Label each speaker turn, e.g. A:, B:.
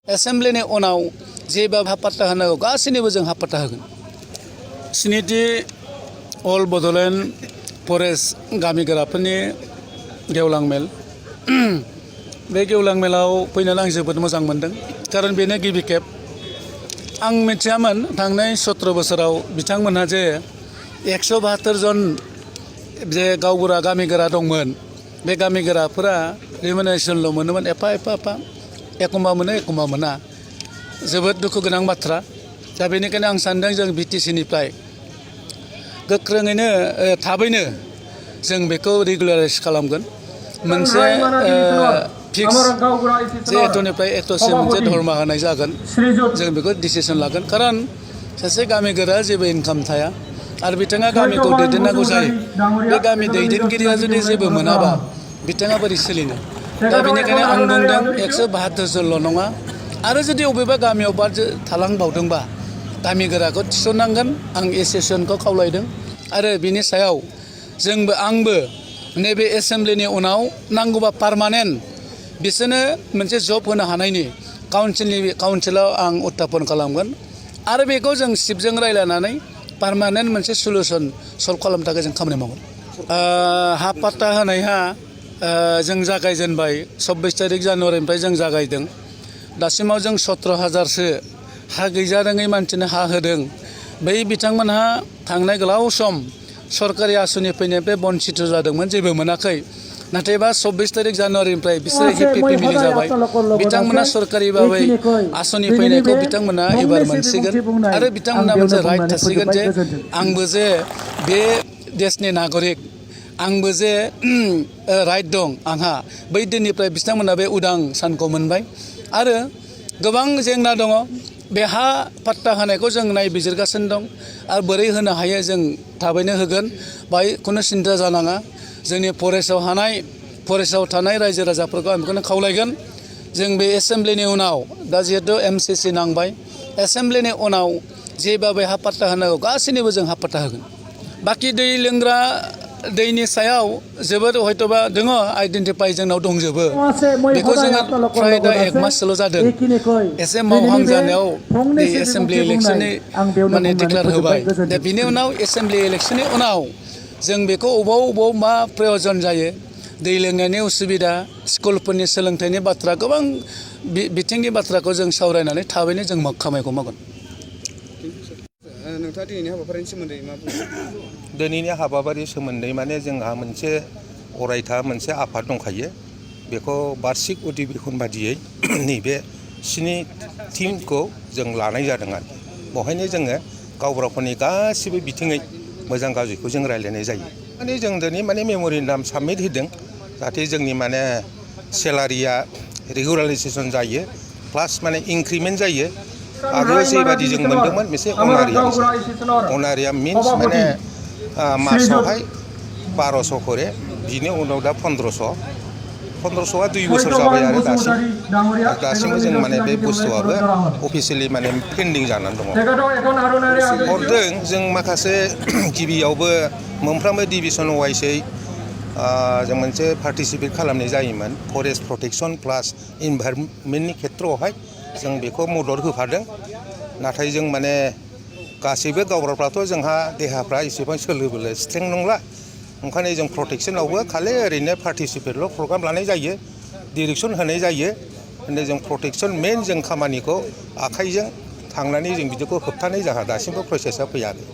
A: एसेम्ब्लिनि उनाव जेबा हापात्ता होनांगौ गासैनिबो जों हापात्ता होगोन। स्निथि अल बड'लेण्ड फरेस्ट गामिगोराफोरनि गेवलां मेल बे गेवलां मेलाव फैनानै आं जोबोद मोजां मोनदों। खारन बेनो गिबि खेब आं मिथियामोन थांनाय 17 बोसोराव बिथांमोनहा जे 172 जन जे गावबुरा गामिगोरा दंमोन बे गामिगोराफोरा रिमुनेसनल' मोनोमोन एफा एखमबा मोनो एखमबा मोना। जोबोद दुखु गोनां बाथ्रा। दा बेनिखायनो आं सानदों जों बिटिसिनिफ्राय गोख्रोङैनो थाबैनो जों बेखौ रेगुलाराइज खालामगोन। मोनसे फिक्स जे एथ'निफ्राय एथ'सिम मोनसे धर्मा होनाय जागोन। जों बेखौ डिसिसन लागोन। खारन सासे गामिगोरा जेबो इनकाम थाया आरो बिथाङा गामिखौ दैदेननांगौ जायो। बे गामि दैदेनगिरिया जुदि जेबो मोनाबा बिथाङा बोरै सोलिनो? दा बेनिखायनो आं बुंदों 172 जनल' नङा आरो जुदि बबेबा गामियाव बाद थालांबावदोंबा गामिगोराखौ थिसननांगोन। आं एस'सियेसनखौ खावलायदों आरो बिनि सायाव आंबो नैबे एसेम्ब्लिनि उनाव नांगौबा पार्मानेन्ट बिसोरनो मोनसे जब होनो हानायनि काउन्सिलाव आं उत्थापन खालामगोन आरो बेखौ जों चिफजों रायज्लायनानै पार्मानेन्ट मोनसे सल्युसन सल्भ खालामनो थाखाय जों खामानि मावगोन। हा पाट्टा होनाया जों जागायजेनबाय 26 तारिख जानुवारिनिफ्राय जों जागायदों। दासिमाव जों 17,000सो हा गैजारोङै मानसिनो हा होदों। बै बिथांमोनहा थांनाय गोलाव सम सरकारि आसनि फैनायनिफ्राय बन्सित जादोंमोन, जेबो मोनाखै। नाथायबा 26 तारिख जानुवारिनिफ्राय बिसोरो हेपि फेमिलि जाबाय। बिथांमोना सरकारि भाबै आसनि फैनायखौ बिथांमोना एबार मोनसिगोन आरो बिथांमोना मोनसे राइट थासिगोन जे आंबो जे बे देशनि नागरिक, आंबो जे राइट दं आंहा। बै दिननिफ्राय बिथांमोना बे उदां सानखौ मोनबाय आरो गोबां जेंना दङ। बे हा पाट्टा होनायखौ जों नायबिजिरगासिनो दं आरो बोरै होनो हायो जों थाबैनो होगोन। बाहाय खुनु सिन्था जानाङा। जोंनि फरेस्टआव थानाय रायजो राजाफोरखौ आं बेखौनो खावलायगोन। जों बे एसेम्ब्लिनि उनाव दा जिहेतु MCC नांबाय, एसेम्ब्लिनि उनाव जेबाबो हा पाट्टा होनांगौ गासैनिबो जों हा पाट्टा होगोन। बाखि दै लोंग्रा दैनि सायाव जोबोद हयथ'बा दङ, आइडेन्टिफाइ जोंनाव दंजोबो। बेखौ जोङो फ्राय दा 1 माससोल' जादों। एसे मावहां जानायाव दै एसेम्ब्लि इलेक्सननि माने डिक्लेयार होबाय। दा बिनि उनाव एसेम्ब्लि इलेक्सननि उनाव जों बेखौ अबाव मा प्रयजन जायो, दै लोंनायनि उसुबिदा, स्कुलफोरनि सोलोंथाइनि बाथ्रा, गोबां बिथिंनि बाथ्राखौ जों सावरायनानै थाबैनो जों खामानिखौ मावगोन।
B: नोंथाङा दिनैनि हाबाफारिनि सोमोन्दै मा बुङो?
C: दिनैनि हाबाफारिनि सोमोन्दै माने जोंहा मोनसे अरायथा मोनसे आफाद दंखायो। बेखौ बार्षिक अधिबेशन बादियै नैबे 7 थिमखौ जों लानाय जादों आरो बेवहायनो जोङो गावबुराफोरनि गासिबो बिथिङै मोजां गाज्रिखौ जों रायज्लायनाय जायो। माने जों दिनै माने मेम'रेन्डाम साबमिट होदों जाहाथे जोंनि माने सेलारिया रेगुलाराइजेसन जायो, प्लास माने इंक्रिमेन्ट जायो। आगोलाव जेबादि जों मोनदोंमोन मोनसे अनारियाम मिन्स माने मासावहाय 1200 करे, बिनि उनाव दा 1500आ 2 बोसोर जाबाय आरो दासिमबो जों माने बे बुस्थुआबो अफिसियेलि माने पेन्डिं जानानै दङ। हरदों जों माखासे गिबियावबो मोनफ्रोमबो डिभिजन वाइसै जों मोनसे पार्टिसिपेट खालामनाय जायोमोन फरेस्ट प्रटेक्सन प्लास इनभाइरनमेन्टनि खेथ्रआवहाय जों बेखौ मदद होफादों। नाथाय जों माने गासैबो गावबुराफ्राथ' जोंहा देहाफ्रा एसेबां सोलो बोलो स्ट्रें नंला, ओंखायनो जों प्रटेक्सनावबो खालि ओरैनो पार्टिसिपेटल' प्रग्राम लानाय जायो, डिरेक्सन होनाय जायो। माने जों प्रटेक्सन मेन जों खामानिखौ आखाइजों थांनानै जों बिदिखौ होबथानाय जोंहा दासिमबो प्रसेसआ फैयाखै।